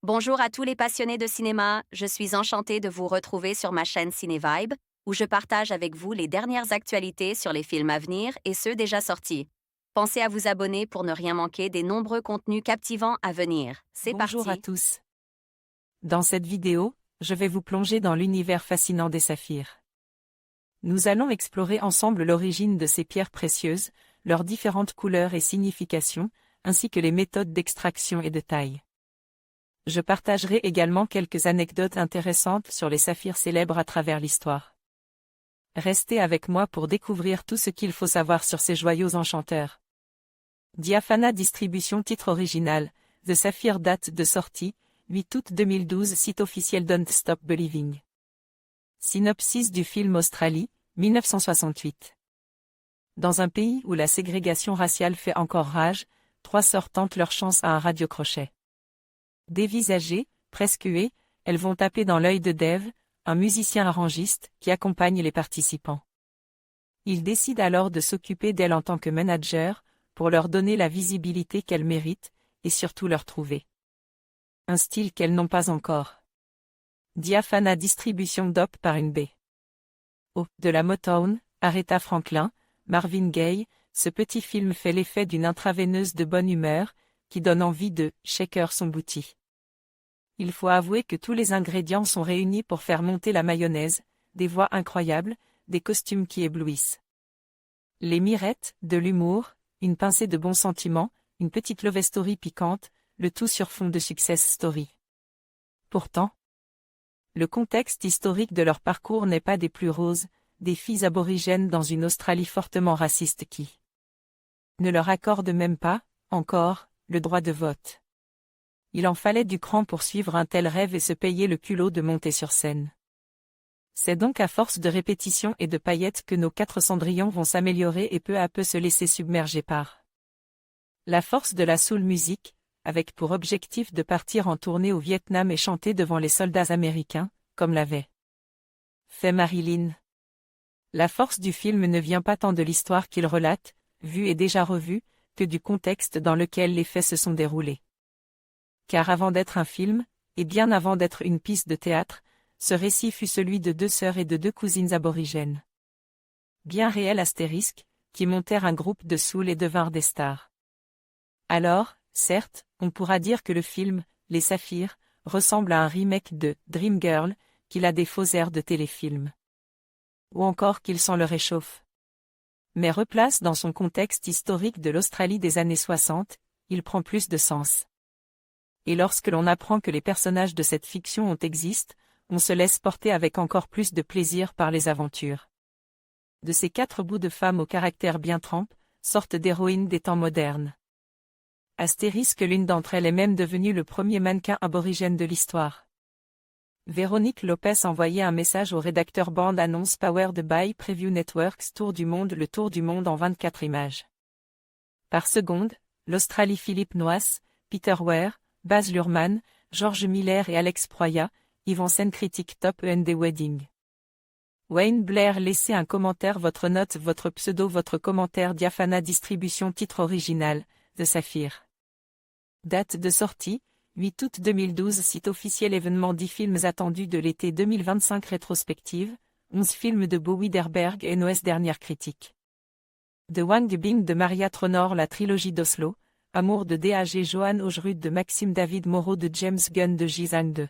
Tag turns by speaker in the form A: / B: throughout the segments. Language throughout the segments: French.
A: Bonjour à tous les passionnés de cinéma, je suis enchantée de vous retrouver sur ma chaîne CinéVibe, où je partage avec vous les dernières actualités sur les films à venir et ceux déjà sortis. Pensez à vous abonner pour ne rien manquer des nombreux contenus captivants à venir. C'est
B: Bonjour à
A: parti!
B: tous. Dans cette vidéo, je vais vous plonger dans l'univers fascinant des saphirs. Nous allons explorer ensemble l'origine de ces pierres précieuses, leurs différentes couleurs et significations, ainsi que les méthodes d'extraction et de taille. Je partagerai également quelques anecdotes intéressantes sur les saphirs célèbres à travers l'histoire. Restez avec moi pour découvrir tout ce qu'il faut savoir sur ces joyaux enchanteurs. Diaphana Distribution. Titre original, The Saphir. Date de sortie, 8 août 2012. Site officiel Don't Stop Believing. Synopsis du film. Australie, 1968. Dans un pays où la ségrégation raciale fait encore rage, trois sœurs tentent leur chance à un radiocrochet. Dévisagées, presque huées, elles vont taper dans l'œil de Dave, un musicien arrangiste, qui accompagne les participants. Il décide alors de s'occuper d'elles en tant que manager, pour leur donner la visibilité qu'elles méritent, et surtout leur trouver un style qu'elles n'ont pas encore. Diaphana Distribution. Dop par une B. Oh, de la Motown, Aretha Franklin, Marvin Gaye, ce petit film fait l'effet d'une intraveineuse de bonne humeur, qui donne envie de « shaker son booty ». Il faut avouer que tous les ingrédients sont réunis pour faire monter la mayonnaise, des voix incroyables, des costumes qui éblouissent. Les mirettes, de l'humour, une pincée de bons sentiments, une petite love story piquante, le tout sur fond de success story. Pourtant, le contexte historique de leur parcours n'est pas des plus roses, des filles aborigènes dans une Australie fortement raciste qui ne leur accorde même pas, encore, le droit de vote. Il en fallait du cran pour suivre un tel rêve et se payer le culot de monter sur scène. C'est donc à force de répétitions et de paillettes que nos quatre cendrillons vont s'améliorer et peu à peu se laisser submerger par la force de la soul music, avec pour objectif de partir en tournée au Vietnam et chanter devant les soldats américains, comme l'avait fait Marilyn. La force du film ne vient pas tant de l'histoire qu'il relate, vue et déjà revue, que du contexte dans lequel les faits se sont déroulés. Car avant d'être un film, et bien avant d'être une pièce de théâtre, ce récit fut celui de deux sœurs et de deux cousines aborigènes. Bien réel astérisque, qui montèrent un groupe de soul et devinrent des stars. Alors, certes, on pourra dire que le film, Les Saphirs, ressemble à un remake de Dreamgirl, qu'il a des faux airs de téléfilm. Ou encore qu'il s'en le réchauffe. Mais replace dans son contexte historique de l'Australie des années 60, il prend plus de sens. Et lorsque l'on apprend que les personnages de cette fiction ont existé, on se laisse porter avec encore plus de plaisir par les aventures de ces quatre bouts de femmes au caractère bien trempe, sorte d'héroïnes des temps modernes. Astérisque, l'une d'entre elles est même devenue le premier mannequin aborigène de l'histoire. Véronique Lopez envoyait un message au rédacteur bande-annonce Powered by Preview Networks. Tour du monde. Le tour du monde en 24 images par seconde, l'Australie. Philippe Noyes, Peter Weir, Baz Luhrmann, George Miller et Alex Proyas, Yvan Sen. Critique Top END Wedding. Wayne Blair. Laissez un commentaire, votre note, votre pseudo, votre commentaire. Diaphana Distribution. Titre original, The Saphir. Date de sortie, 8 août 2012. Site officiel. Événement. 10 films attendus de l'été 2025. Rétrospective, 11 films de Bo Widerberg et Noès. Dernière critique de Wang Bing de Maria Tronor. La trilogie d'Oslo, Amour de D.A.G. Johan Augerud de Maxime David Moreau de James Gunn de Gizan de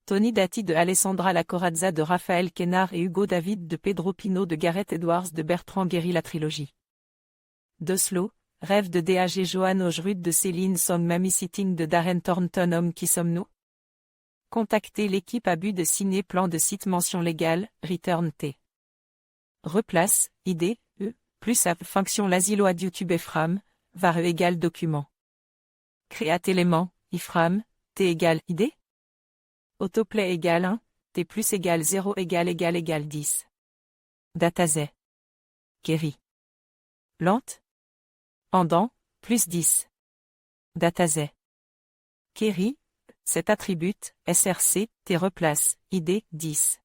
B: Tony Dati de Alessandra Lacorazza de Raphaël Quénard et Hugo David de Pedro Pino de Gareth Edwards de Bertrand Guéry. La trilogie d'Oslo, Rêve de D.A.G. Johan Augerud de Céline Song. Mamie Sitting de Darren Thornton. Homme qui sommes-nous? Contactez l'équipe. Abus de ciné. Plan de site. Mention légale, Return T. Replace, ID, E, plus app. Fonction l'asilo ad YouTube. Ephraim, var E égale document. Créate élément, ifram, T égale ID. Autoplay égale 1, T plus égale 0 égale 10. Dataset. Kerry. Lente. Pendant, plus 10. Dataset. Kerry, cet attribut, SRC, T replace, ID, 10.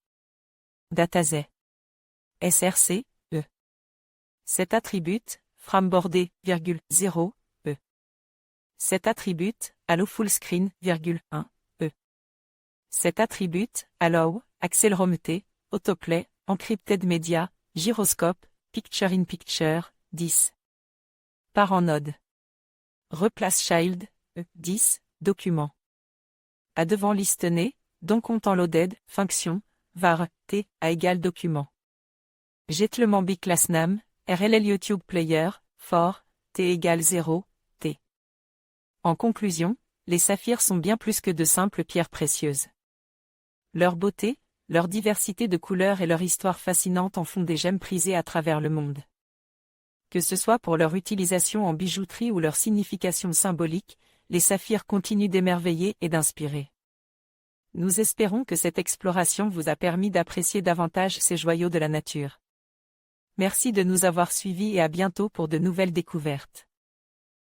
B: Dataset. SRC, E. Cet attribut, frambordé, 0, E. Cet attribute, Allow Full Screen, 1, E. Cet attribute, Allow, Accelerometer, Autoplay, Encrypted Media, Gyroscope, Picture in Picture, 10. Parent node. Replace Child, 10, Document. À devant listener, donc comptant loaded, fonction, var, t, à égal document. Jetlement biclass name, RLL YouTube Player, for, t égale 0, t. En conclusion, les saphirs sont bien plus que de simples pierres précieuses. Leur beauté, leur diversité de couleurs et leur histoire fascinante en font des gemmes prisées à travers le monde. Que ce soit pour leur utilisation en bijouterie ou leur signification symbolique, les saphirs continuent d'émerveiller et d'inspirer. Nous espérons que cette exploration vous a permis d'apprécier davantage ces joyaux de la nature. Merci de nous avoir suivis et à bientôt pour de nouvelles découvertes.